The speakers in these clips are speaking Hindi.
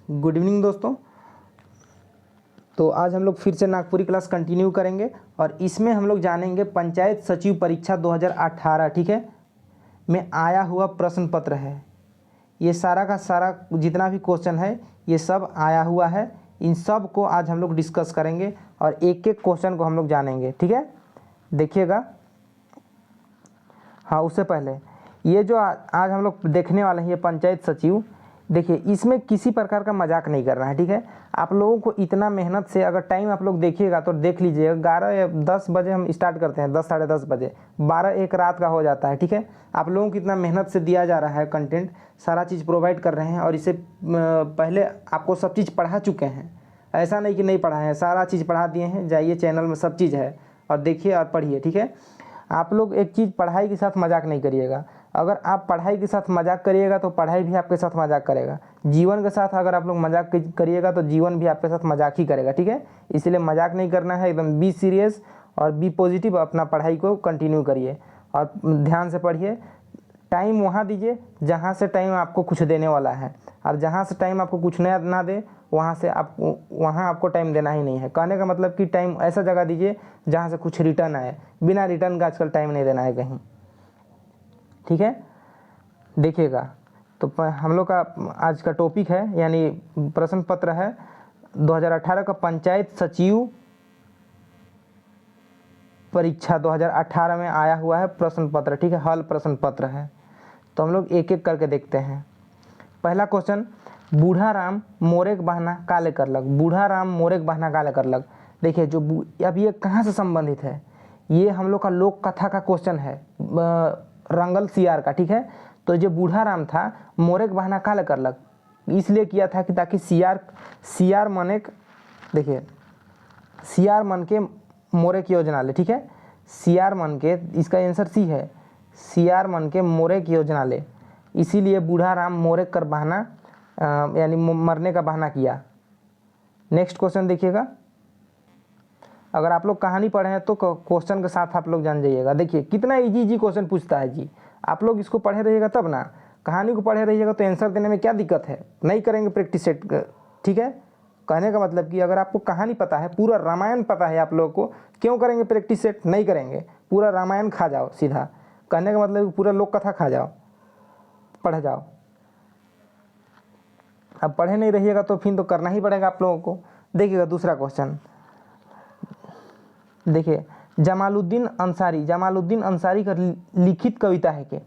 गुड इवनिंग दोस्तों। तो आज हम लोग फिर से नागपुरी क्लास कंटिन्यू करेंगे और इसमें हम लोग जानेंगे पंचायत सचिव परीक्षा 2018 ठीक है में आया हुआ प्रश्न पत्र है। ये सारा का सारा जितना भी क्वेश्चन है ये सब आया हुआ है। इन सब को आज हम लोग डिस्कस करेंगे और एक एक क्वेश्चन को हम लोग जानेंगे, ठीक है। देखिएगा, हाँ उससे पहले ये जो आज हम लोग देखने वाले हैं ये पंचायत सचिव, देखिए इसमें किसी प्रकार का मजाक नहीं करना है, ठीक है। आप लोगों को इतना मेहनत से अगर टाइम आप लोग देखिएगा तो देख लीजिएगा 11 या 10 बजे हम स्टार्ट करते हैं, 10 साढ़े 10 बजे, 12-1 रात का हो जाता है, ठीक है। आप लोगों को इतना मेहनत से दिया जा रहा है कंटेंट, सारा चीज़ प्रोवाइड कर रहे हैं और इसे पहले आपको सब चीज़ पढ़ा चुके हैं, ऐसा नहीं कि नहीं पढ़ा है, सारा चीज़ पढ़ा दिए हैं। जाइए चैनल में सब चीज़ है और देखिए और पढ़िए, ठीक है। आप लोग एक चीज़ पढ़ाई के साथ मजाक नहीं करिएगा। अगर आप पढ़ाई के साथ मजाक करिएगा तो पढ़ाई भी आपके साथ मजाक करेगा। जीवन के साथ अगर आप लोग मजाक करिएगा तो जीवन भी आपके साथ मजाक ही करेगा, ठीक है। इसलिए मजाक नहीं करना है, एकदम बी सीरियस और बी पॉजिटिव, अपना पढ़ाई को कंटिन्यू करिए और ध्यान से पढ़िए। टाइम वहाँ दीजिए जहाँ से टाइम आपको कुछ देने वाला है, और जहाँ से टाइम आपको कुछ ना दे वहाँ आपको टाइम देना ही नहीं है। कहने का मतलब कि टाइम ऐसा जगह दीजिए जहाँ से कुछ रिटर्न आए, बिना रिटर्न का आजकल टाइम नहीं देना है कहीं, ठीक है। देखिएगा, तो हम लोग का आज का टॉपिक है यानी प्रश्न पत्र है 2018 का पंचायत सचिव परीक्षा 2018 में आया हुआ है प्रश्न पत्र, ठीक है। हल प्रश्न पत्र है, तो हम लोग एक एक करके देखते हैं। पहला क्वेश्चन, बूढ़ा राम मोरेक बहाना काले करलक। बूढ़ा राम मोरेक बहाना काले करलक। देखिए जो अब ये कहाँ से संबंधित है, ये हम लोग का लोक कथा का क्वेश्चन है, रंगल सियार का, ठीक है। तो जो बूढ़ा राम था मोरेक बहाना काले करलक, इसलिए किया था कि ताकि सियार मने, देखिए सियार मन के मोरेक योजना ले, ठीक है। सियार मन के, इसका आंसर सी है, सियार मन के मोरेक योजना ले, इसीलिए बूढ़ा राम मोरेक कर बहाना यानी मरने का बहाना किया। नेक्स्ट क्वेश्चन देखिएगा, अगर आप लोग कहानी पढ़े हैं तो क्वेश्चन के साथ आप लोग जान जाइएगा। देखिए कितना इजी क्वेश्चन पूछता है जी, आप लोग इसको पढ़े रहिएगा तब ना, कहानी को पढ़े रहिएगा तो आंसर देने में क्या दिक्कत है। नहीं करेंगे प्रैक्टिस सेट, ठीक है। कहने का मतलब कि अगर आपको कहानी पता है, पूरा रामायण पता है आप लोगों को, क्यों करेंगे प्रैक्टिस सेट, नहीं करेंगे। पूरा रामायण खा जाओ सीधा, कहने का मतलब पूरा लोक कथा खा जाओ, पढ़ जाओ। अब पढ़े नहीं रहिएगा तो फिर तो करना ही पड़ेगा आप लोगों को। देखिएगा दूसरा क्वेश्चन, देखिए जमालुद्दीन अंसारी का लिखित कविता है के,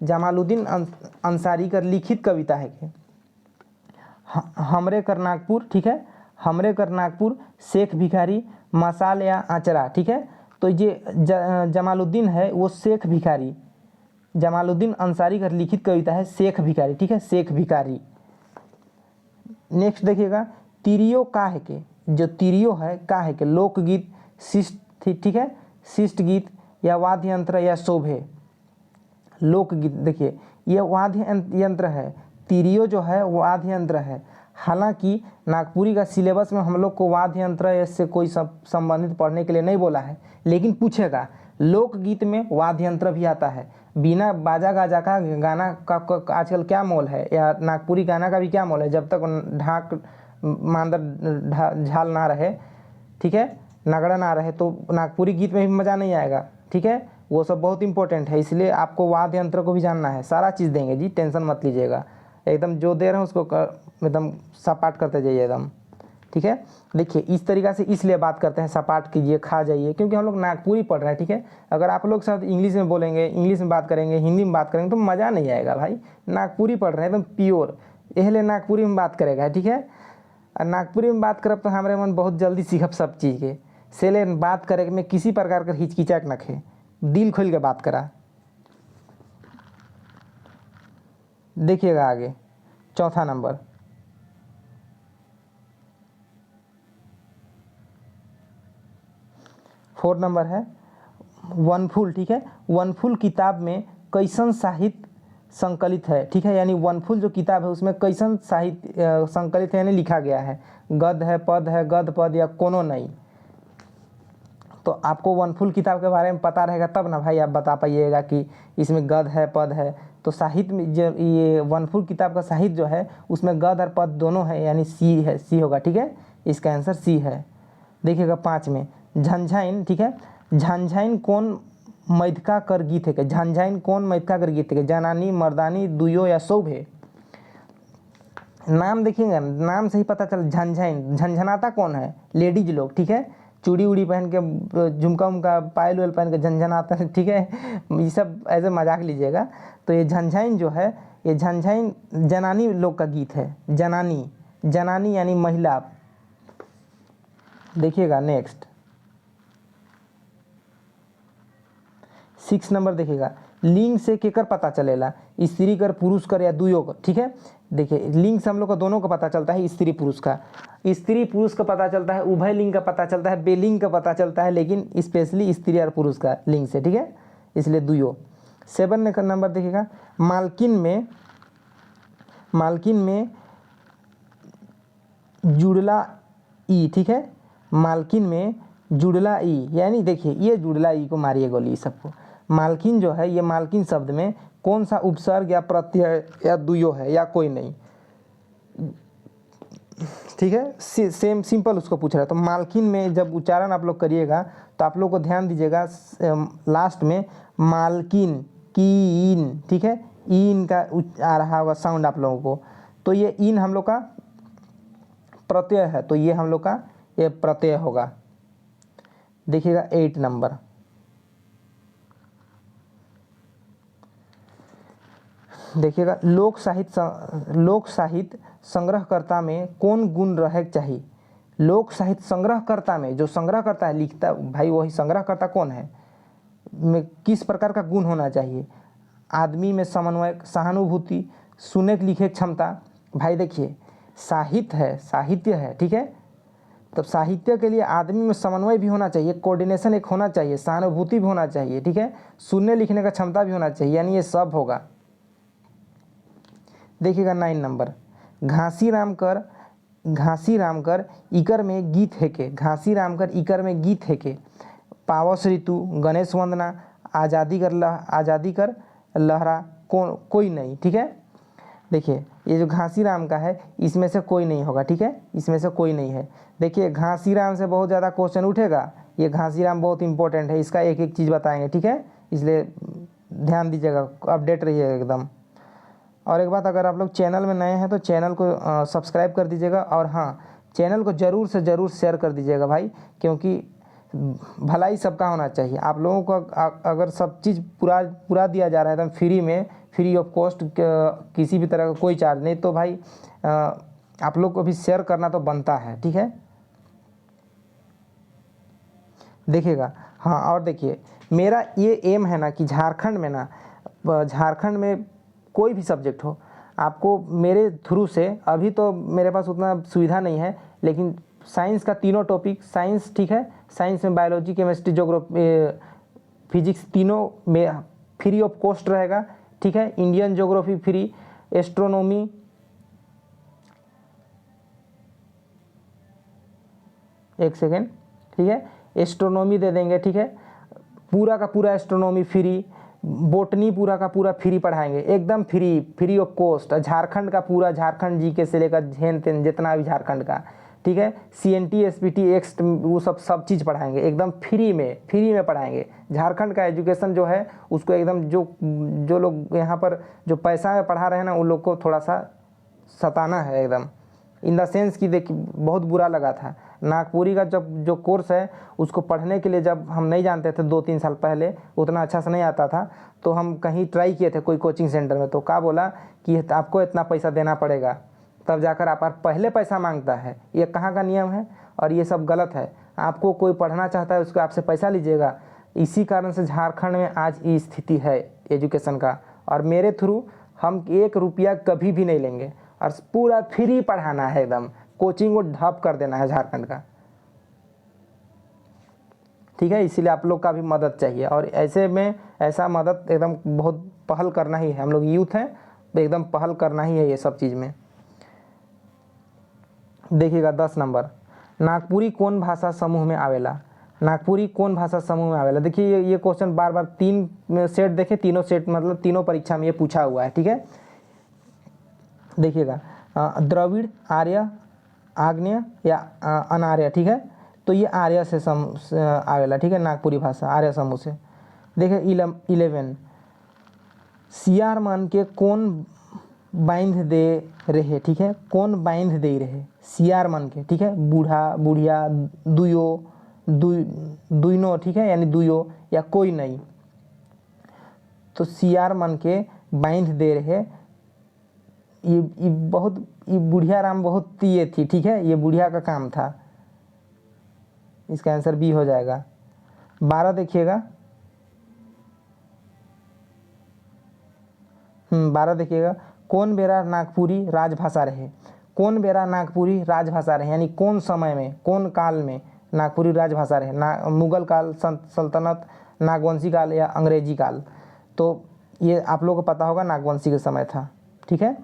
जमालुद्दीन अंसारी का लिखित कविता है के हमरे कर नागपुर, ठीक है। हमरे कर नागपुर, शेख भिखारी, मसाल या आचरा, ठीक है। तो ये जमालुद्दीन है वो शेख भिखारी, जमालुद्दीन अंसारी का लिखित कविता है शेख भिखारी, ठीक है, शेख भिखारी। नेक्स्ट देखिएगा, तिरियो का है के, जो तिरियो है का है के लोकगीत, शिष्ट, ठीक है, शिष्ट गीत या वाद्य यंत्र या शोभे। लोकगीत, देखिए ये वाद्य यंत्र है, तिरियो जो है वाद्य यंत्र है। हालांकि नागपुरी का सिलेबस में हम लोग को वाद्य यंत्र से कोई संबंधित पढ़ने के लिए नहीं बोला है, लेकिन पूछेगा लोकगीत में वाद्य यंत्र भी आता है। बिना बाजा गाजा का गाना का आजकल क्या मोल है, या नागपुरी गाना का भी क्या मोल है, जब तक ढाक मांदर झाल ना रहे, ठीक है, नगड़ा ना रहे, तो नागपुरी गीत में भी मज़ा नहीं आएगा, ठीक है। वो सब बहुत इंपॉर्टेंट है, इसलिए आपको वाद्य यंत्र को भी जानना है। सारा चीज़ देंगे जी, टेंशन मत लीजिएगा, एकदम जो दे रहे हैं उसको एकदम सपाट करते जाइए एकदम, ठीक है। देखिए इस तरीक़ा से इसलिए बात करते हैं, सपाट कीजिए, खा जाइए, क्योंकि हम लोग नागपुरी पढ़ रहे हैं, ठीक है। अगर आप लोग साथ इंग्लिश में बोलेंगे, इंग्लिश में बात करेंगे, हिंदी में बात करेंगे तो मज़ा नहीं आएगा भाई। नागपुरी पढ़ रहे हैं एकदम प्योर, इसलिए नागपुरी में बात करेगा, ठीक है। और नागपुरी में बात करब तो हमारे मन बहुत जल्दी सीखब सब चीज़ के, से बात करे में किसी प्रकार का हिचकिचाक न खे, दिल खोल के बात करा। देखिएगा आगे चौथा नंबर, फोर्थ नंबर है वनफूल, ठीक है। वनफूल किताब में कैसन साहित्य संकलित है, ठीक है। यानी वनफूल जो किताब है उसमें कैसन साहित्य संकलित है यानी लिखा गया है, गद्य है, पद है, गद्य पद या कोनो नहीं। तो आपको वनफूल किताब के बारे में पता रहेगा तब ना भाई आप बता पाइएगा कि इसमें गद्य है, पद है, तो साहित्य में जो ये वनफुल किताब का साहित्य जो है उसमें गद और पद दोनों है, यानी सी है, सी होगा, ठीक है, इसका आंसर सी है। देखिएगा 5 में झंझाइन, ठीक है, झंझाइन कौन मैथिका कर गीत है, झंझाइन कौन मैथिका कर गीत है, जनानी मर्दानी दुयो या शोभे। नाम देखिएगा, नाम से ही पता चल, झंझाइन, झंझनाता कौन है, लेडीज लोग, ठीक है, चूड़ी उड़ी पहन के, झुमका उमका पायल उयल पहन के झंझनाता है, ठीक है, ये सब ऐसे मजाक लीजिएगा। तो ये झंझाइन जो है, ये झंझाइन जनानी लोग का गीत है, जनानी, जनानी यानी महिला। देखिएगा नेक्स्ट 6 नंबर देखिएगा, लिंग से केकर पता चलेला, स्त्री कर पुरुष कर या दुयो कर, ठीक है। देखिए लिंग से हम लोग को दोनों का पता चलता है, स्त्री पुरुष का, स्त्री पुरुष का पता चलता है, उभय लिंग का पता चलता है, बेलिंग का पता चलता है, लेकिन स्पेशली स्त्री और पुरुष का लिंग से, ठीक है, इसलिए दुयो। 7 नंबर देखिएगा, मालकिन में जुड़ला ई, ठीक है, मालकिन में जुड़ला ई, यानी देखिए ये जुड़ला ई को मारिए गोली सबको। मालकिन जो है, ये मालकिन शब्द में कौन सा उपसर्ग या प्रत्यय या दुयो है या कोई नहीं, ठीक है, सेम सिंपल उसको पूछ रहा है। तो मालकिन में जब उच्चारण आप लोग करिएगा तो आप लोग को ध्यान दीजिएगा लास्ट में मालकिन की इन, ठीक है, इन का आ रहा होगा साउंड आप लोगों को, तो ये इन हम लोग का प्रत्यय है, तो ये हम लोग का ये प्रत्यय होगा। देखिएगा 8 नंबर, देखिएगा लोक साहित्य संग्रहकर्ता में कौन गुण रहे चाहिए। लोक साहित्य संग्रहकर्ता में जो संग्रह करता है, लिखता भाई, वही संग्रहकर्ता कौन है, में किस प्रकार का गुण होना चाहिए। आदमी में समन्वय, सहानुभूति, सुनने की लिखे क्षमता। भाई देखिए साहित्य है, ठीक है, तब साहित्य के लिए आदमी में समन्वय भी होना चाहिए, कोऑर्डिनेशन एक होना चाहिए, सहानुभूति भी होना चाहिए, ठीक है, सुनने लिखने का क्षमता भी होना चाहिए, यानी ये सब होगा। देखिएगा 9 नंबर, घासी राम कर इकर में गीत है के, घासी राम कर इकर में गीत है के, पावस ऋतु, गणेश वंदना, आज़ादी कर लहरा, कोई नहीं, ठीक है। देखिए ये जो घासी राम का है इसमें से कोई नहीं होगा, ठीक है, इसमें से कोई नहीं है। देखिए घासी राम से बहुत ज़्यादा क्वेश्चन उठेगा, ये घासी राम बहुत इंपॉर्टेंट है, इसका एक एक चीज़ बताएंगे, ठीक है, इसलिए ध्यान दीजिएगा, अपडेट रहिएगा एकदम। और एक बात, अगर आप लोग चैनल में नए हैं तो चैनल को सब्सक्राइब कर दीजिएगा, और हाँ चैनल को ज़रूर से ज़रूर शेयर कर दीजिएगा भाई, क्योंकि भलाई सबका होना चाहिए। आप लोगों को अगर सब चीज़ पूरा दिया जा रहा है एकदम फ्री में, फ्री ऑफ कॉस्ट, किसी भी तरह का कोई चार्ज नहीं, तो भाई आप लोग को भी शेयर करना तो बनता है, ठीक है। देखिएगा हाँ, और देखिए मेरा ये एम है ना कि झारखंड में कोई भी सब्जेक्ट हो, आपको मेरे थ्रू से, अभी तो मेरे पास उतना सुविधा नहीं है, लेकिन साइंस का तीनों टॉपिक, साइंस, ठीक है, साइंस में बायोलॉजी, केमिस्ट्री, ज्योग्राफी, फिजिक्स, तीनों में फ्री ऑफ कॉस्ट रहेगा, ठीक है। इंडियन ज्योग्राफी फ्री, एस्ट्रोनॉमी, एक सेकेंड, ठीक है, एस्ट्रोनॉमी दे देंगे, ठीक है, पूरा का पूरा एस्ट्रोनॉमी फ्री, बोटनी पूरा का पूरा फ्री पढ़ाएंगे, एकदम फ्री ऑफ कॉस्ट। झारखंड का पूरा, झारखंड जीके से लेकर झेन तेन जितना भी झारखंड का, ठीक है, CNT SPT एक्स्ट, वो सब चीज़ पढ़ाएंगे एकदम फ्री में पढ़ाएंगे। झारखंड का एजुकेशन जो है उसको एकदम, जो लोग यहाँ पर जो पैसा में पढ़ा रहे हैं ना, उन लोग को थोड़ा सा सताना है एकदम, इन द सेंस कि देखिए बहुत बुरा लगा था। नागपुरी का जो कोर्स है उसको पढ़ने के लिए जब हम नहीं जानते थे 2-3 साल पहले, उतना अच्छा से नहीं आता था, तो हम कहीं ट्राई किए थे कोई कोचिंग सेंटर में, तो क्या बोला कि आपको इतना पैसा देना पड़ेगा, तब जाकर आप पहले पैसा मांगता है। ये कहाँ का नियम है, और ये सब गलत है। आपको कोई पढ़ना चाहता है उसको आपसे पैसा लीजिएगा। इसी कारण से झारखंड में आज ये स्थिति है एजुकेशन का, और मेरे थ्रू हम 1 रुपया कभी भी नहीं लेंगे, और पूरा फ्री पढ़ाना है, एकदम कोचिंग को ढप कर देना है झारखंड का, ठीक है। इसीलिए आप लोग का भी मदद चाहिए, और ऐसे में ऐसा मदद एकदम बहुत पहल करना ही है, हम लोग यूथ हैं तो एकदम पहल करना ही है ये सब चीज़ में। देखिएगा 10 नंबर, नागपुरी कौन भाषा समूह में आवेला। नागपुरी कौन भाषा समूह में आवेला। देखिए ये क्वेश्चन बार बार 3 सेट देखे, तीनों सेट मतलब तीनों परीक्षा में ये पूछा हुआ है, ठीक है। देखिएगा द्रविड़, आर्य, आग्नेय या अनार्य, ठीक है। तो ये आर्य से आवेला, ठीक है, नागपुरी भाषा आर्य समूह से। देखिए 11 सियार मन के कौन बांध दे रहे, ठीक है, कौन बांध दे रहे सियार मन के, ठीक है, बूढ़ा बुढ़िया दुइनो, ठीक है, यानी दुयो या कोई नहीं। तो सियार मन के बांध दे रहे, ये बहुत, ये बुढ़िया राम बहुत तीये थी, ठीक है, ये बुढ़िया का काम था। इसका आंसर बी हो जाएगा। 12 देखिएगा, 12 देखिएगा कौन बेरा नागपुरी राजभाषा रहे। कौन बेरा नागपुरी राजभाषा रहे यानी कौन समय में, कौन काल में नागपुरी राजभाषा रहे। मुगल काल, सल्तनत, नागवंशी काल या अंग्रेजी काल। तो ये आप लोगों को पता होगा नागवंशी के समय था, ठीक है।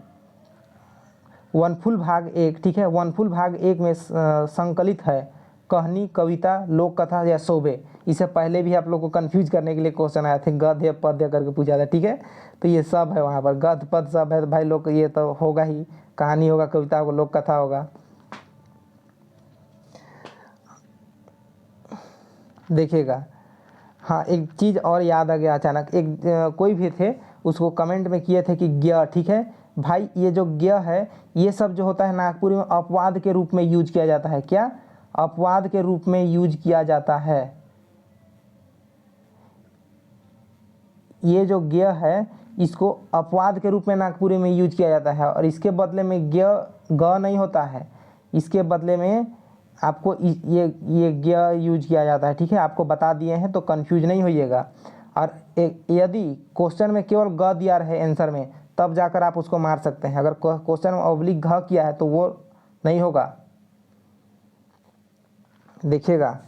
वनफुल भाग 1, ठीक है, वनफुल भाग 1 में संकलित है कहानी, कविता, लोक कथा या शोभे। इससे पहले भी आप लोग को कंफ्यूज करने के लिए क्वेश्चन आया थे, गद्य पद्य करके पूछा था, ठीक है। तो ये सब है वहाँ पर, गद्य पद सब है भाई लोग, ये तो होगा ही, कहानी होगा, कविता होगा, लोक कथा होगा। देखिएगा हाँ, एक चीज़ और याद आ गया अचानक, एक कोई भी थे उसको कमेंट में किए थे कि ज्ञ, ठीक है भाई, ये जो ज्ञ है ये सब जो होता है नागपुरी में अपवाद के रूप में यूज किया जाता है। क्या? अपवाद के रूप में यूज किया जाता है। ये जो ज्ञ है इसको अपवाद के रूप में नागपुरी में यूज किया जाता है, और इसके बदले में ज्ञ ग नहीं होता है, इसके बदले में आपको ये ज्ञ यूज किया जाता है, ठीक है। आपको बता दिए हैं तो कंफ्यूज नहीं होइएगा। और यदि क्वेश्चन में केवल ग दिया रहे आंसर में, तब जाकर आप उसको मार सकते हैं। अगर क्वेश्चन में ऑब्लिक घ किया है तो वो नहीं होगा। देखिएगा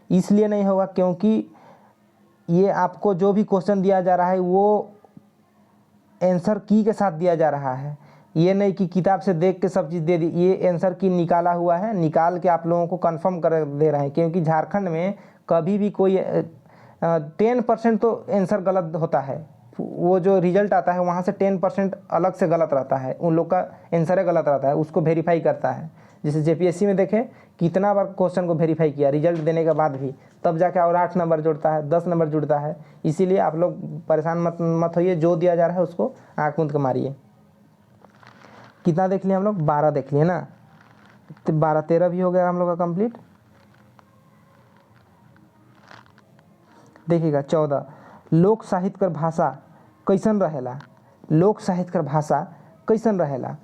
इसलिए नहीं होगा क्योंकि ये आपको जो भी क्वेश्चन दिया जा रहा है वो आंसर की के साथ दिया जा रहा है। ये नहीं कि किताब से देख के सब चीज़ दे दी, ये आंसर की निकाला हुआ है, निकाल के आप लोगों को कंफर्म कर दे रहे हैं। क्योंकि झारखंड में कभी भी कोई 10% तो आंसर गलत होता है, वो जो रिजल्ट आता है वहाँ से 10% अलग से गलत रहता है, उन लोग का आंसर गलत रहता है, उसको वेरीफाई करता है। जैसे जेपीएससी में देखें कितना बार क्वेश्चन को वेरीफाई किया रिजल्ट देने के बाद भी, तब जाके और 8 नंबर जुड़ता है, 10 नंबर जुड़ता है। इसीलिए आप लोग परेशान मत होइए, जो दिया जा रहा है उसको आँख मूंद के मारिए। कितना देख लिए हम लोग? 12 देख लिए ना, 12 13 भी हो गया हम लोग का कंप्लीट। देखिएगा 14 लोक साहित्य कर भाषा कैसन रहेला। लोक साहित्य कर भाषा कैसन रहेला?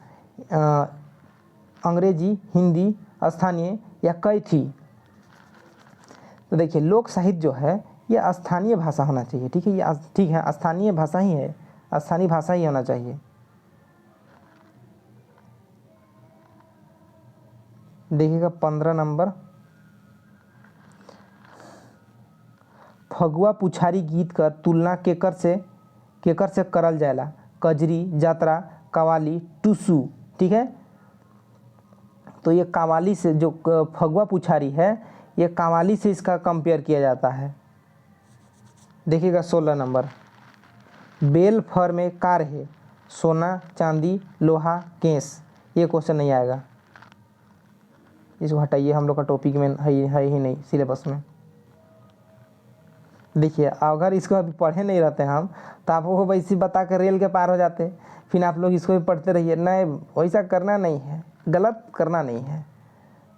अंग्रेजी, हिंदी, स्थानीय या कैथी। तो देखिए लोक साहित्य जो है ये स्थानीय भाषा होना चाहिए, ठीक है, ये ठीक है स्थानीय भाषा ही है, स्थानीय भाषा ही होना चाहिए। देखिएगा 15 नंबर, फगुआ पुछारी गीत कर तुलना केकर से करल जाएला? कजरी, जात्रा, कवाली, टुसु, ठीक है। तो ये कवाली से, जो फगुआ पुछारी है ये कवाली से इसका कंपेयर किया जाता है। देखिएगा 16 नंबर, बेल फर में कार है? सोना, चांदी, लोहा, केस। ये क्वेश्चन नहीं आएगा, इसको हटाइए, हम लोग का टॉपिक में है ही नहीं सिलेबस में। देखिए अगर इसको अभी पढ़े नहीं रहते हम तो आप वो वैसे बता कर रेल के पार हो जाते, फिर आप लोग इसको भी पढ़ते रहिए। नहीं, वैसा करना नहीं है, गलत करना नहीं है।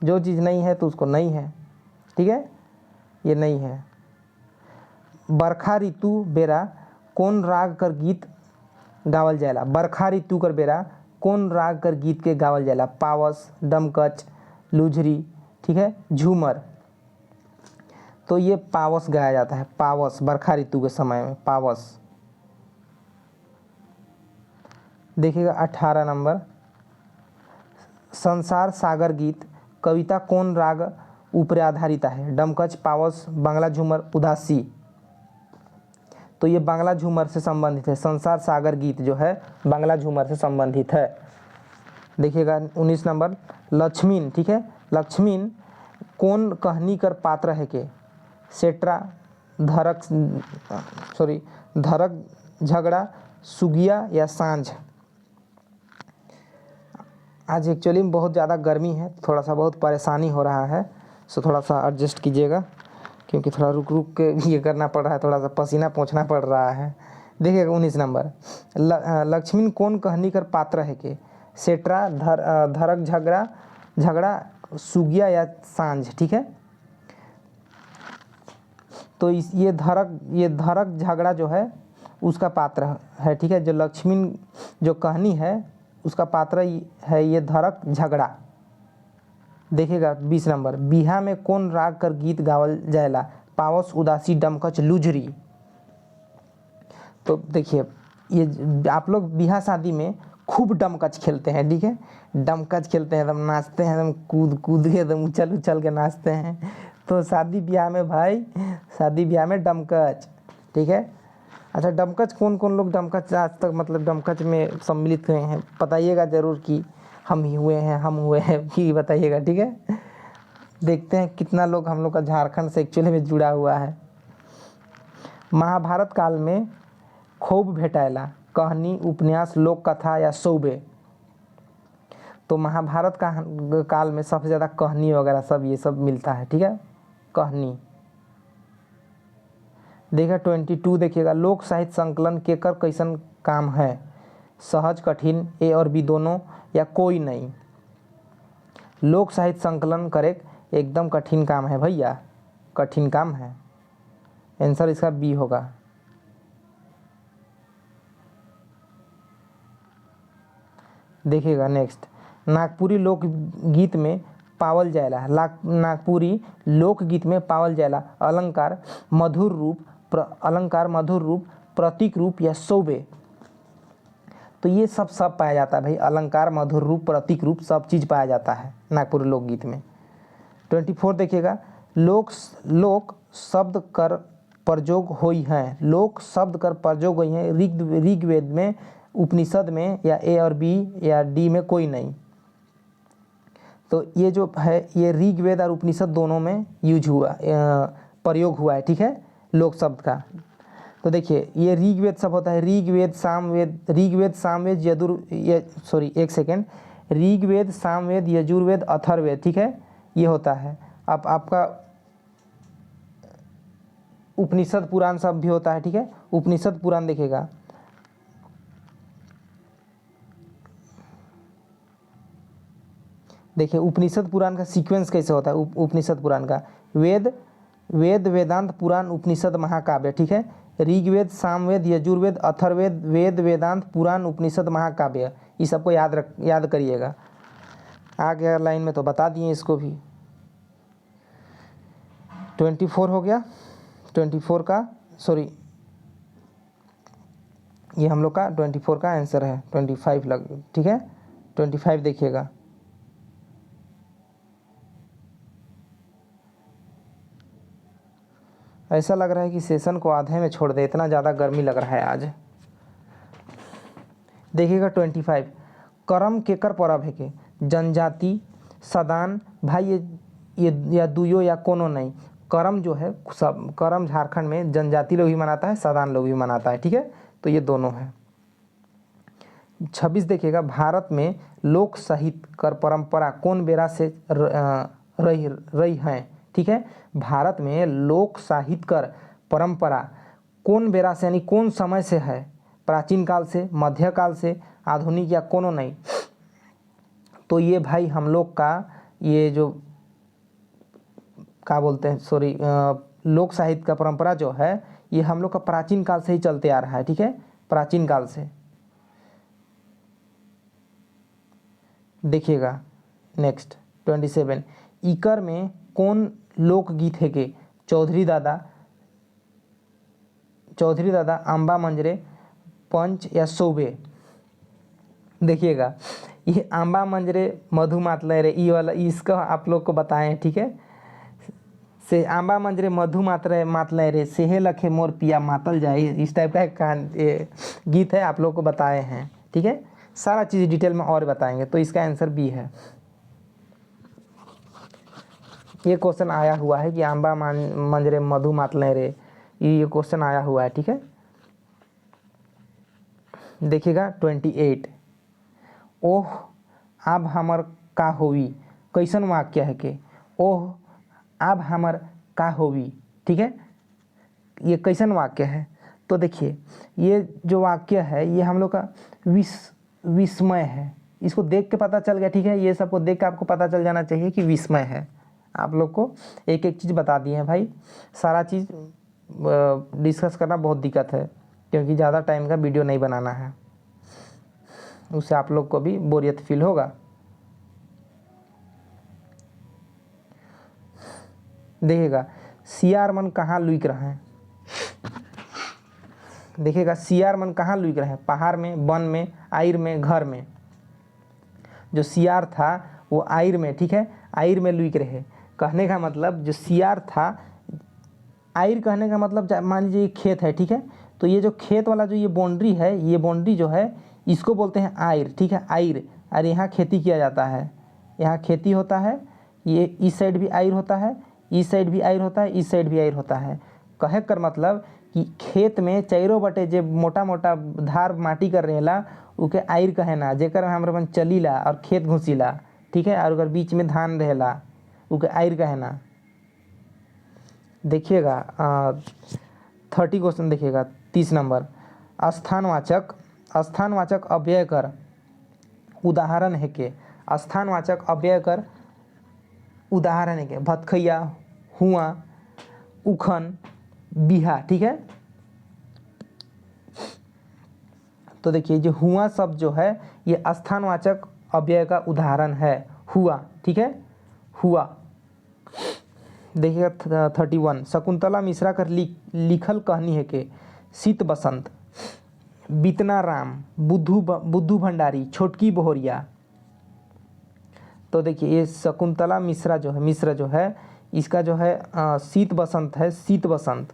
जो चीज़ नहीं है तो उसको नहीं है, ठीक है, ये नहीं है। बरखा ऋतु बेरा कौन राग कर गीत गावल जाएला? बरखा ऋतु कर बेरा कौन राग कर गीत के गावल जाएला? पावस, डमकच, लुझरी, ठीक है, झूमर। तो ये पावस गाया जाता है, पावस, बरखा ऋतु के समय में पावस। देखिएगा 18 नंबर, संसार सागर गीत कविता कौन राग ऊपर आधारित है? डमकच, पावस, बांग्ला झूमर, उदासी। तो ये बांग्ला झूमर से संबंधित है, संसार सागर गीत जो है बांग्ला झूमर से संबंधित है। देखिएगा 19 नंबर लक्ष्मीन, ठीक है। लक्ष्मीन कौन कहनी कर पात्र है के? सेट्रा, धरक धरक झगड़ा, सुगिया या सांझ। आज एक्चुअली में बहुत ज़्यादा गर्मी है, थोड़ा सा बहुत परेशानी हो रहा है, सो थोड़ा सा एडजस्ट कीजिएगा, क्योंकि थोड़ा रुक रुक के ये करना पड़ रहा है, थोड़ा सा पसीना पोंछना पड़ रहा है। देखिएगा 19 नंबर लक्ष्मीन कौन कहनी कर पात्र है के? सेट्रा, धरक झगड़ा, सुगिया या सांझ, ठीक है। तो ये धरक झगड़ा जो है उसका पात्र है, ठीक है। जो लक्ष्मीन जो कहनी है उसका पात्र है ये धरक झगड़ा। देखिएगा 20 नंबर बिहा में कौन राग कर गीत गावल जाएला? पावस, उदासी, डमकच, लुझरी। तो देखिए ये आप लोग बिहा शादी में खूब डमकच खेलते हैं, ठीक है। डमकच खेलते हैं, एकदम नाचते हैं, एकदम कूद कूद के एकदम उछल के नाचते हैं। तो शादी ब्याह में भाई, शादी ब्याह में डमकच, ठीक है। अच्छा, डमकच कौन कौन लोग डमकच आज तक मतलब डमकच में सम्मिलित हुए हैं, बताइएगा ज़रूर कि हम हुए हैं कि बताइएगा, ठीक है। देखते हैं कितना लोग हम लोग का झारखंड से एक्चुअली में जुड़ा हुआ है। महाभारत काल में खूब भेटाएला कहानी, उपन्यास, लोक कथा या सौबे। तो महाभारत का काल में सबसे ज़्यादा कहानी वगैरह सब ये सब मिलता है, ठीक है, कहानी। देखिए 22 देखिएगा लोक साहित्य संकलन के कर कैसन काम है? सहज, कठिन, ए और बी दोनों या कोई नहीं। लोक साहित्य संकलन करे एकदम कठिन काम है भैया, कठिन काम है। आंसर इसका बी होगा। देखिएगा नेक्स्ट नागपुरी लोकगीत में पावल जाएला, नागपुरी लोकगीत में पावल जाएला अलंकार, मधुर रूप, प्रतीक रूप या शोभे। तो ये सब पाया जाता है भाई, अलंकार, मधुर रूप, प्रतीक रूप, सब चीज़ पाया जाता है नागपुरी लोकगीत में। 24 देखिएगा लोक शब्द कर प्रयोग हुई हैं, लोक शब्द कर प्रयोग हुई हैं ऋग्वेद में, उपनिषद में, या ए और बी या डी में कोई नहीं। तो ये जो है ये ऋग्वेद और उपनिषद दोनों में यूज हुआ, प्रयोग हुआ है, ठीक है, लोक शब्द का। तो देखिए ये ऋग्वेद सब होता है, ऋग्वेद, सामवेद, ऋग्वेद, सामवेद, यजुर्वेद, अथर्ववेद, ठीक है, ये होता है। अब आपका उपनिषद पुराण सब भी होता है, ठीक है। उपनिषद पुराण देखिएगा, देखिए उपनिषद पुराण का सीक्वेंस कैसे होता है। उपनिषद पुराण का वेदांत पुराण, उपनिषद, महाकाव्य, ठीक है। ऋग्वेद, सामवेद, यजुर्वेद, अथर्ववेद, वेदांत पुराण, उपनिषद, महाकाव्य, ये सबको याद करिएगा। आगे लाइन में तो बता दिए इसको भी। 24 हो गया, 24 का ये हम लोग का 24 का आंसर है। 25 ठीक है, 25 देखिएगा। ऐसा लग रहा है कि सेशन को आधे में छोड़ दे, इतना ज़्यादा गर्मी लग रहा है आज। देखिएगा 25 करम केकर परब है के? जनजाति, सदान, भाई ये या दुयो या कोनो नहीं। करम जो है सब, करम झारखंड में जनजाति लोग भी मनाता है, सदान लोग भी मनाता है, ठीक है, तो ये दोनों है। 26 देखिएगा भारत में लोक साहित्य कर परंपरा कौन बेरा से रही है, ठीक है। भारत में लोक साहित्य कर परंपरा कौन बेरा से यानी कौन समय से है? प्राचीन काल से, मध्यकाल से, आधुनिक या कोनो नहीं। तो ये भाई हम लोग का ये जो क्या बोलते हैं लोक साहित्य का परंपरा जो है ये हम लोग का प्राचीन काल से ही चलते आ रहा है, ठीक है, प्राचीन काल से। देखिएगा नेक्स्ट 27 इकर में कौन लोकगीत है के? चौधरी दादा, अम्बा मंजरे, पंच या शोभे। देखिएगा ये अम्बा मंजरे, मधु मातले रे, ये वाला इसका आप लोग को बताएं, ठीक है। से अम्बा मंजरे मधु मातले रे, सेहे लखे मोर पिया मातल जाए, इस टाइप का एक गीत है, आप लोग को बताए हैं, ठीक है। सारा चीज़ डिटेल में और बताएंगे। तो इसका आंसर बी है। ये क्वेश्चन आया हुआ है कि आंबा मंजरे मधु मातलें रे, ये क्वेश्चन आया हुआ है, ठीक है। देखिएगा 28, ओह अब हमर का होवी, कैसन वाक्य है के ओह अब हमर का होवी, ठीक है। ये कैसन वाक्य है, तो देखिए ये जो वाक्य है ये हम लोग का विस्मय है। इसको देख के पता चल गया, ठीक है। ये सबको देख के आपको पता चल जाना चाहिए कि विस्मय है। आप लोग को एक एक चीज़ बता दिए हैं भाई। सारा चीज़ डिस्कस करना बहुत दिक्कत है, क्योंकि ज़्यादा टाइम का वीडियो नहीं बनाना है, उससे आप लोग को भी बोरियत फील होगा। देखिएगा सियार मन कहाँ लुक रहे हैं, देखिएगा सियार मन कहाँ लुक रहे हैं, पहाड़ में, वन में, आयर में, घर में। जो सियार था वो आयर में, ठीक है, आयर में लुक रहे। कहने का मतलब जो सियार था, आयर कहने का मतलब मान लीजिए ये खेत है, ठीक है। तो ये जो खेत वाला जो ये बाउंड्री है, ये बाउंड्री जो है इसको बोलते हैं आयर, ठीक है, आयर। और यहाँ खेती किया जाता है, यहाँ खेती होता है। ये इस साइड भी आयर होता है, इस साइड भी आयर होता है, इस साइड भी आयर होता है। कहे कर मतलब कि खेत में चारों बटे जे मोटा मोटा धार माटी कर रहेला उके आयर कहे ना, जेकर हमरे मन चलीला और खेत घुसीला, ठीक है। और अगर बीच में धान रहेला उके आयर कहे ना। देखिएगा 30 क्वेश्चन देखिएगा 30 नंबर, स्थानवाचक अव्यय कर उदाहरण है के। स्थानवाचक अव्यय कर उदाहरण है के, भतखैया, हुआ, उखन, बिहा, ठीक है। तो देखिए जो हुआ शब्द जो है ये स्थानवाचक अव्यय का उदाहरण है, हुआ, ठीक है, हुआ। देखिएगा 31, शकुंतला मिश्रा कर लिखल कहानी है के शीत बसंत, बीतना राम, बुद्धू भंडारी, छोटकी बोहरिया। तो देखिए ये शकुंतला मिश्रा जो है इसका जो है शीत बसंत है, शीत बसंत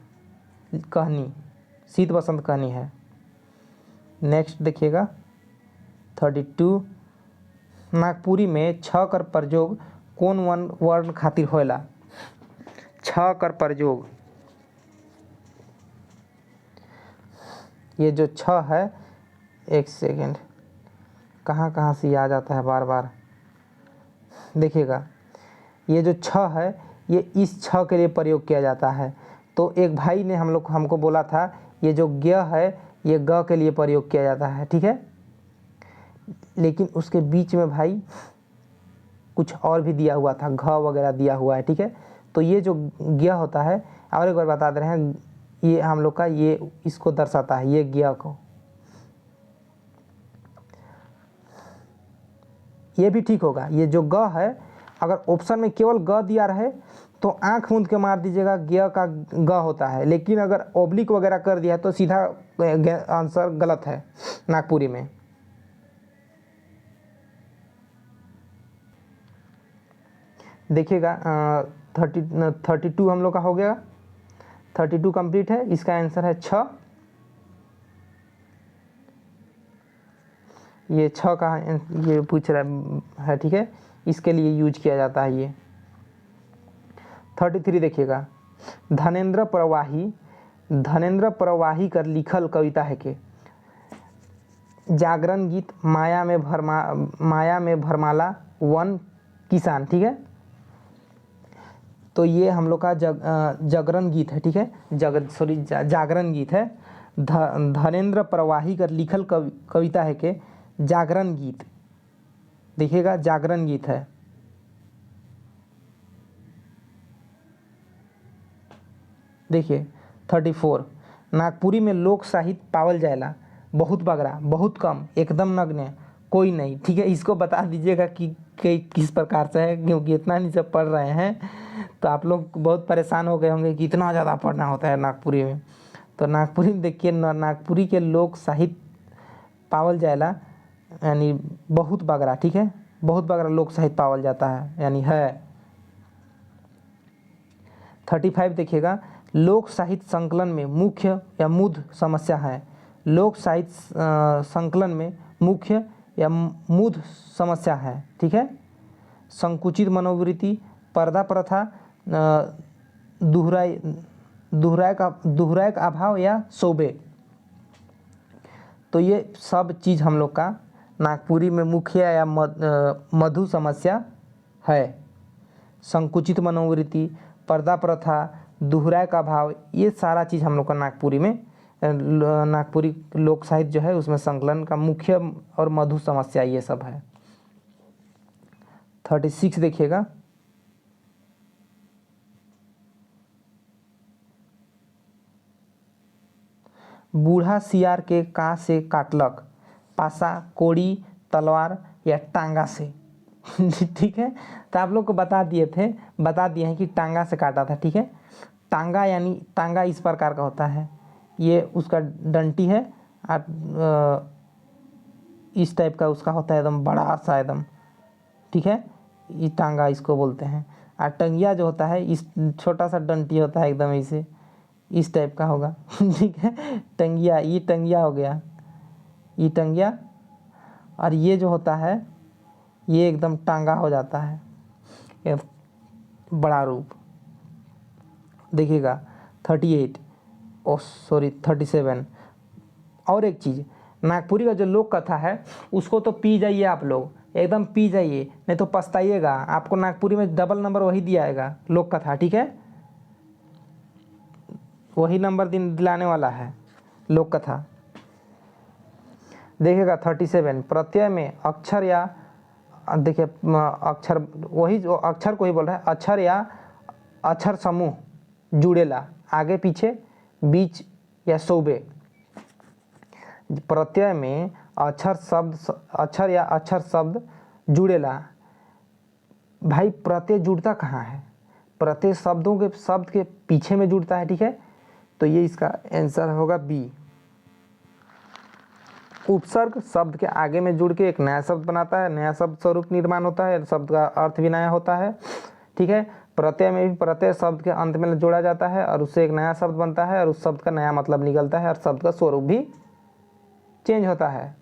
कहानी है। नेक्स्ट देखिएगा 32, नागपुरी में छ कर प्रयोग कौन वर्ण खातिर होला। छ कर प्रयोग, ये जो छ है, एक सेकेंड, कहाँ से आ जाता है बार बार। देखिएगा ये जो छ है ये इस छ के लिए प्रयोग किया जाता है। तो एक भाई ने हमको बोला था ये जो ज्ञ है ये ग के लिए प्रयोग किया जाता है, ठीक है। लेकिन उसके बीच में भाई कुछ और भी दिया हुआ था, घ वगैरह दिया हुआ है, ठीक है। तो ये जो ज्ञ होता है, और एक बार बता दे रहे हैं, ये हम लोग का ये इसको दर्शाता है, ये ज्ञ को। ये भी ठीक होगा। ये जो ग है अगर ऑप्शन में केवल ग दिया रहे तो आंख मूंद के मार दीजिएगा, ज्ञ का ग होता है। लेकिन अगर ओब्लिक वगैरह कर दिया तो सीधा आंसर गलत है नागपुरी में। देखिएगा 32 हम लोग का हो गया, 32 कंप्लीट है। इसका आंसर है 6। ये 6 का ये पूछ रहा है, ठीक है, इसके लिए यूज किया जाता है ये। 33 देखिएगा, धनेंद्र प्रवाही कर लिखल कविता है के जागरण गीत, माया में भरमाला, वन किसान, ठीक है। तो ये हम लोग का जागरण गीत है, ठीक है, जागरण गीत है। धनेंद्र प्रवाही कर लिखल कविता है के जागरण गीत। देखिएगा जागरण गीत है। देखिए 34, नागपुरी में लोक साहित्य पावल जाएला, बहुत बगरा, बहुत कम, एकदम नग्न, कोई नहीं, ठीक है। इसको बता दीजिएगा कि किस प्रकार से है, क्योंकि इतना नहीं सब पढ़ रहे हैं तो आप लोग बहुत परेशान हो गए होंगे कि इतना ज़्यादा पढ़ना होता है नागपुरी में। तो नागपुरी में देखिए, नागपुरी के लोक साहित्य पावल जाएला यानी बहुत बगरा, ठीक है, बहुत बगरा लोक साहित्य पावल जाता है यानी है। 35 देखिएगा, लोक साहित्य संकलन में मुख्य या मुख्य समस्या है। लोक साहित्य संकलन में मुख्य या मूढ़ समस्या है, ठीक है। संकुचित मनोवृत्ति, पर्दा प्रथा, दोहराए का अभाव या शोबे। तो ये सब चीज़ हम लोग का नागपुरी में मुख्य या मधु समस्या है। संकुचित मनोवृत्ति, पर्दा प्रथा, दोहराए का भाव, ये सारा चीज़ हम लोग का नागपुरी लोक साहित्य जो है उसमें संकलन का मुख्य और मधु समस्या ये सब है। 36 देखिएगा। बूढ़ा सियार के का से काटलक, पासा, कोड़ी, तलवार या टांगा से। ठीक है, तो आप लोग को बता दिए हैं कि टांगा से काटा था, ठीक है। टांगा यानी टांगा इस प्रकार का होता है, ये उसका डंटी है और इस टाइप का उसका होता है एकदम बड़ा सा एकदम, ठीक है। ये टांगा इसको बोलते हैं। और टंगिया जो होता है इस छोटा सा डंटी होता है एकदम ऐसे इस टाइप का होगा। ठीक है, टंगिया, ये टंगिया हो गया, ये टंगिया। और ये जो होता है ये एकदम टांगा हो जाता है, ये बड़ा रूप। देखिएगा 38 37। और एक चीज़, नागपुरी का जो लोक कथा है उसको तो पी जाइए आप लोग, एकदम पी जाइए, नहीं तो पछताइएगा। आपको नागपुरी में डबल नंबर वही दिया आएगा लोक कथा, ठीक है, वही नंबर दिलाने वाला है लोक कथा। देखिएगा 37, प्रत्यय में अक्षर या देखिए अक्षर, वही जो अक्षर को ही बोल रहा है, अक्षर या अक्षर समूह जुड़ेला, आगे पीछे, बीच या शोभे। प्रत्यय में अक्षर या अक्षर शब्द जुड़ेला। भाई प्रत्यय जुड़ता कहाँ है? प्रत्यय शब्द के पीछे में जुड़ता है, ठीक है। तो ये इसका आंसर होगा बी। उपसर्ग शब्द के आगे में जुड़ के एक नया शब्द बनाता है, नया शब्द स्वरूप निर्माण होता है, शब्द का अर्थ भी नया होता है, ठीक है। प्रत्यय में भी प्रत्यय शब्द के अंत में जोड़ा जाता है और उससे एक नया शब्द बनता है और उस शब्द का नया मतलब निकलता है और शब्द का स्वरूप भी चेंज होता है।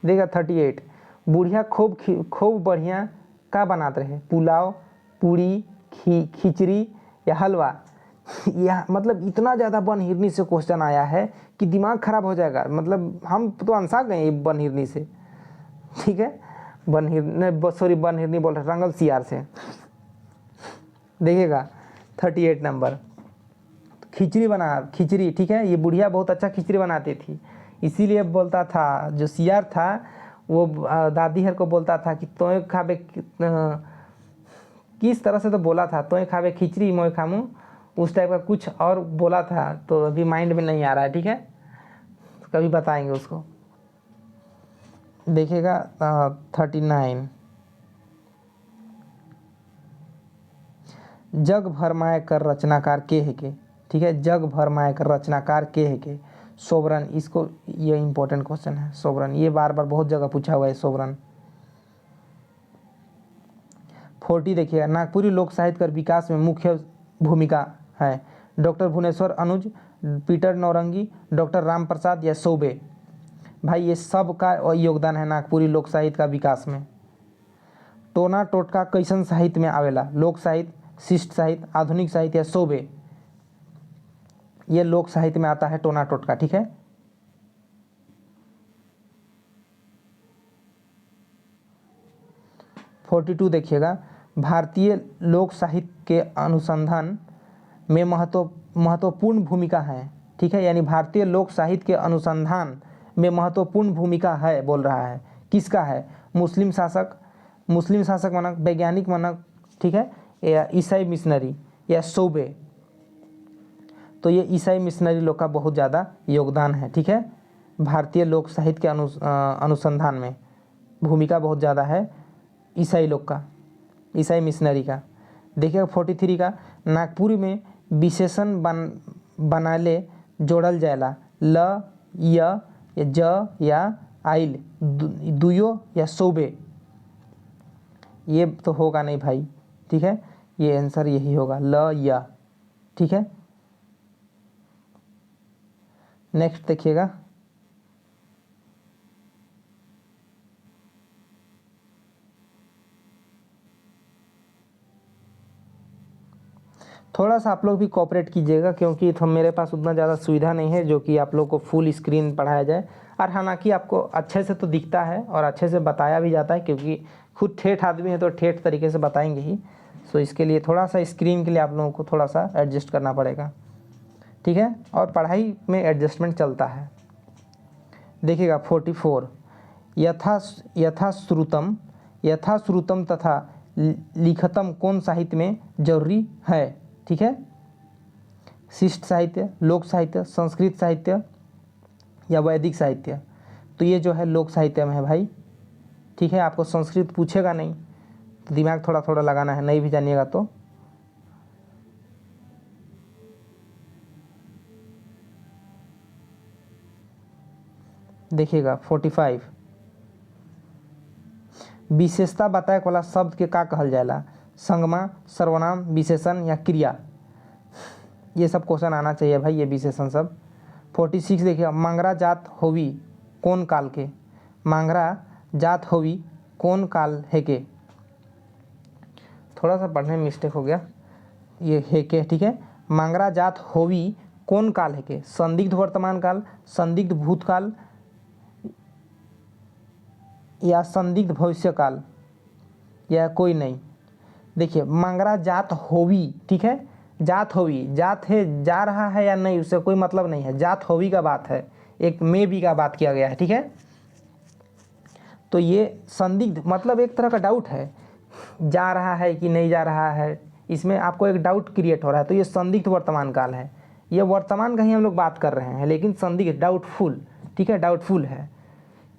देखिए 38, बुढ़िया खूब बढ़िया का बनाते रहे, पुलाव, पूरी, खिचड़ी या हलवा। यह मतलब इतना ज़्यादा बनहिरनी से क्वेश्चन आया है कि दिमाग खराब हो जाएगा। मतलब हम तो अनसा गए बनहिरनी से, ठीक है। बनहिरनी बोल रहे, रंगल सियार से। देखिएगा 38 नंबर, खिचड़ी, ठीक है। ये बुढ़िया बहुत अच्छा खिचड़ी बनाती थी, इसीलिए बोलता था, जो सियार था वो दादी हर को बोलता था कि तोय खाबे, किस तरह से तो बोला था, तोय खाबे खिचड़ी मोय खामू, उस टाइप का कुछ और बोला था, तो अभी माइंड में नहीं आ रहा है, ठीक है, तो कभी बताएंगे उसको। देखिएगा 39, जग भरमाए कर रचनाकार के है के, ठीक है। जग भरमाए कर रचनाकार के है के, सोबरन। इसको, ये इंपॉर्टेंट क्वेश्चन है सोबरन, ये बार बार बहुत जगह पूछा हुआ है सोबरन। 40 देखिएगा, नागपुरी लोक साहित्य का विकास में मुख्य भूमिका है डॉक्टर भुवनेश्वर अनुज, पीटर नौरंगी, डॉक्टर राम प्रसाद या सोबे। भाई ये सब का योगदान है नागपुरी लोक साहित्य का विकास में। टोना टोटका कैसन साहित्य में आवेला? लोक साहित्य, शिष्ट साहित्य, आधुनिक साहित्य या सोबे। ये लोक साहित्य में आता है टोना टोटका, ठीक है। (42) देखिएगा, भारतीय लोक साहित्य के अनुसंधान में महत्वपूर्ण भूमिका है, ठीक है। यानी भारतीय लोक साहित्य के अनुसंधान में महत्वपूर्ण भूमिका है बोल रहा है, किसका है? मुस्लिम शासक मानक, वैज्ञानिक मानक, ठीक है, या ईसाई मिशनरी या सोबे। तो ये ईसाई मिशनरी लोग का बहुत ज़्यादा योगदान है, ठीक है। भारतीय लोक साहित्य के अनुसंधान में भूमिका बहुत ज़्यादा है ईसाई लोग का, ईसाई मिशनरी का। देखिएगा 43 का, नागपुरी में विशेषण बनाले जोड़ल जाएला, ल, य, ज या आइल, दुयो या सोबे। ये तो होगा नहीं भाई, ठीक है, ये आंसर यही होगा, ल, य, ठीक है। नेक्स्ट देखिएगा थोड़ा सा आप लोग भी कोऑपरेट कीजिएगा, क्योंकि तो मेरे पास उतना ज़्यादा सुविधा नहीं है जो कि आप लोग को फुल स्क्रीन पढ़ाया जाए। और हालांकि आपको अच्छे से तो दिखता है और अच्छे से बताया भी जाता है, क्योंकि खुद ठेठ आदमी है तो ठेठ तरीके से बताएंगे ही। सो इसके लिए थोड़ा सा स्क्रीन के लिए आप लोगों को थोड़ा सा एडजस्ट करना पड़ेगा, ठीक है। और पढ़ाई में एडजस्टमेंट चलता है। देखिएगा 44, यथाश्रुतम तथा लिखतम कौन साहित्य में जरूरी है, ठीक है। शिष्ट साहित्य, लोक साहित्य, संस्कृत साहित्य या वैदिक साहित्य। तो ये जो है लोक साहित्य में है भाई, ठीक है। आपको संस्कृत पूछेगा नहीं तो दिमाग थोड़ा थोड़ा लगाना है, नहीं भी जानिएगा तो। देखिएगा 45, विशेषता बताए वाला शब्द के का कहल जाएला, संगमा, सर्वनाम, विशेषण या क्रिया। ये सब क्वेश्चन आना चाहिए भाई, ये विशेषण सब। 46 देखिए, मांगरा जात होवी कौन काल के, मांगरा जात होवी कौन काल है के। थोड़ा सा पढ़ने में मिस्टेक हो गया, ये है के, ठीक है। मांगरा जात होवी कौन काल है के, संदिग्ध वर्तमान काल, संदिग्ध भूतकाल या संदिग्ध भविष्य काल या कोई नहीं। देखिए मांगरा जात होवी, ठीक है। जात होवी, जात है जा रहा है या नहीं उससे कोई मतलब नहीं है, जात होवी का बात है, एक मे बी का बात किया गया है, ठीक है। तो ये संदिग्ध मतलब एक तरह का डाउट है, जा रहा है कि नहीं जा रहा है, इसमें आपको एक डाउट क्रिएट हो रहा है। तो ये संदिग्ध वर्तमान काल है, ये वर्तमान का ही हम लोग बात कर रहे हैं, लेकिन संदिग्ध डाउटफुल, ठीक है, डाउटफुल है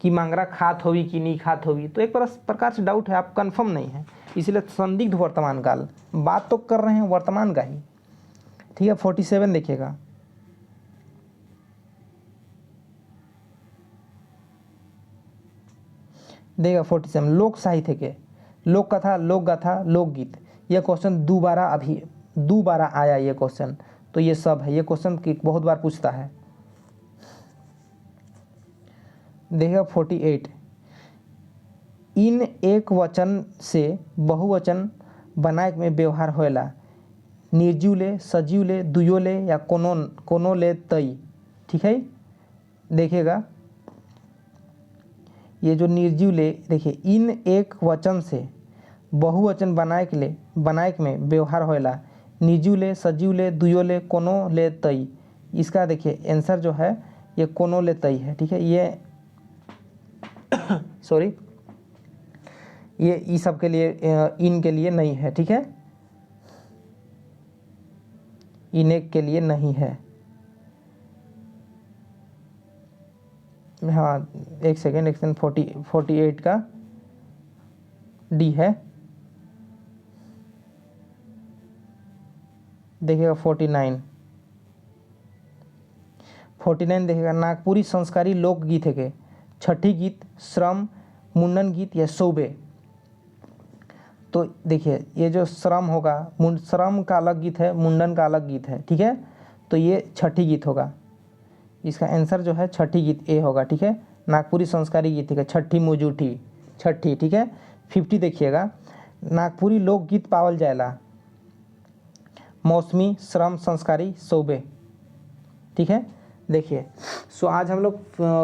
कि मांगरा खात होवी कि नहीं खात होवी। तो एक प्रकार से डाउट है, आप कंफर्म नहीं है, इसलिए संदिग्ध वर्तमान काल, बात तो कर रहे हैं वर्तमान का ही, ठीक है। 47 देखिएगा, देखिएगा 47, लोक साहित्य के, लोक कथा, लोक गाथा, लोकगीत। यह क्वेश्चन दोबारा आया ये क्वेश्चन, तो ये सब है, ये क्वेश्चन की बहुत बार पूछता है। देखिएगा 48, इन एक वचन से बहुवचन बनाए में व्यवहार होएला, निर्जीवले, सजीवले, दुयोले या कोनोले तई, ठीक है। देखिएगा ये जो निर्जीवले, देखिए इन एक वचन से बहुवचन बनाए में व्यवहार होएला, निर्जीवले, सजीवले, दुयोले, कोनोले तई। इसका देखिए आंसर जो है ये कोनोले तई है, ठीक है। ये सॉरी, ये ई सब के लिए, इन के लिए नहीं है, ठीक है, इन एक के लिए नहीं है। हाँ एक सेकेंड 48 का डी है। देखिएगा 49 देखिएगा, नागपुरी संस्कारी लोकगीत है के, छठी गीत, श्रम, मुंडन गीत या शोभे। तो देखिए ये जो श्रम होगा, श्रम का अलग गीत है, मुंडन का अलग गीत है, ठीक है। तो ये छठी गीत होगा, इसका आंसर जो है छठी गीत ए होगा, ठीक है। नागपुरी संस्कारी गीत है छठी मुजूठी, छठी, ठीक है। 50 देखिएगा, नागपुरी लोकगीत पावल जाएला, मौसमी, श्रम, संस्कारी, शोभे, ठीक है। देखिए सो आज हम लोग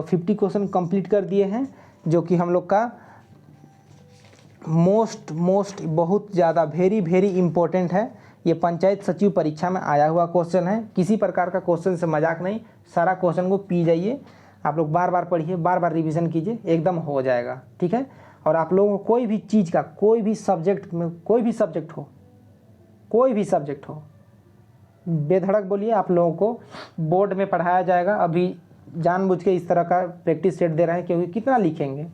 50 क्वेश्चन कंप्लीट कर दिए हैं, जो कि हम लोग का मोस्ट बहुत ज़्यादा वेरी इंपॉर्टेंट है। ये पंचायत सचिव परीक्षा में आया हुआ क्वेश्चन है, किसी प्रकार का क्वेश्चन से मजाक नहीं, सारा क्वेश्चन को पी जाइए, आप लोग बार बार पढ़िए, बार बार रिवीजन कीजिए, एकदम हो जाएगा, ठीक है। और आप लोगों को कोई भी चीज़ का, कोई भी सब्जेक्ट में, कोई भी सब्जेक्ट हो, बेधड़क बोलिए, आप लोगों को बोर्ड में पढ़ाया जाएगा। अभी जानबूझ के इस तरह का प्रैक्टिस सेट दे रहे हैं, क्योंकि कितना लिखेंगे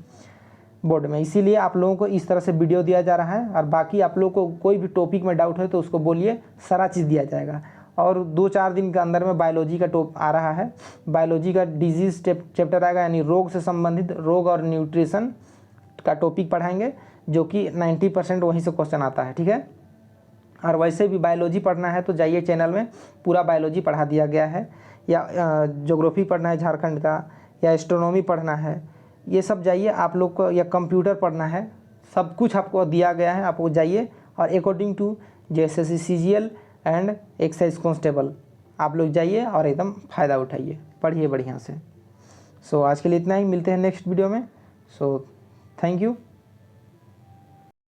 बोर्ड में, इसीलिए आप लोगों को इस तरह से वीडियो दिया जा रहा है। और बाकी आप लोगों को कोई भी टॉपिक में डाउट है तो उसको बोलिए, सारा चीज़ दिया जाएगा। और 2-4 दिन के अंदर में बायोलॉजी का आ रहा है, बायोलॉजी का डिजीज़ चैप्टर आएगा, यानी रोग से संबंधित, रोग और न्यूट्रिशन का टॉपिक पढ़ाएंगे, जो कि 90% वहीं से क्वेश्चन आता है, ठीक है। और वैसे भी बायोलॉजी पढ़ना है तो जाइए चैनल में, पूरा बायोलॉजी पढ़ा दिया गया है, या ज्योग्राफी पढ़ना है झारखंड का, या एस्ट्रोनॉमी पढ़ना है, ये सब जाइए आप लोग को, या कंप्यूटर पढ़ना है, सब कुछ आपको दिया गया है। आपको जाइए और अकॉर्डिंग टू जैसे CGL एंड एक्साइज कांस्टेबल। आप लोग जाइए और एकदम फ़ायदा उठाइए, पढ़िए बढ़िया से। सो आज के लिए इतना ही, मिलते हैं नेक्स्ट वीडियो में। So thank you.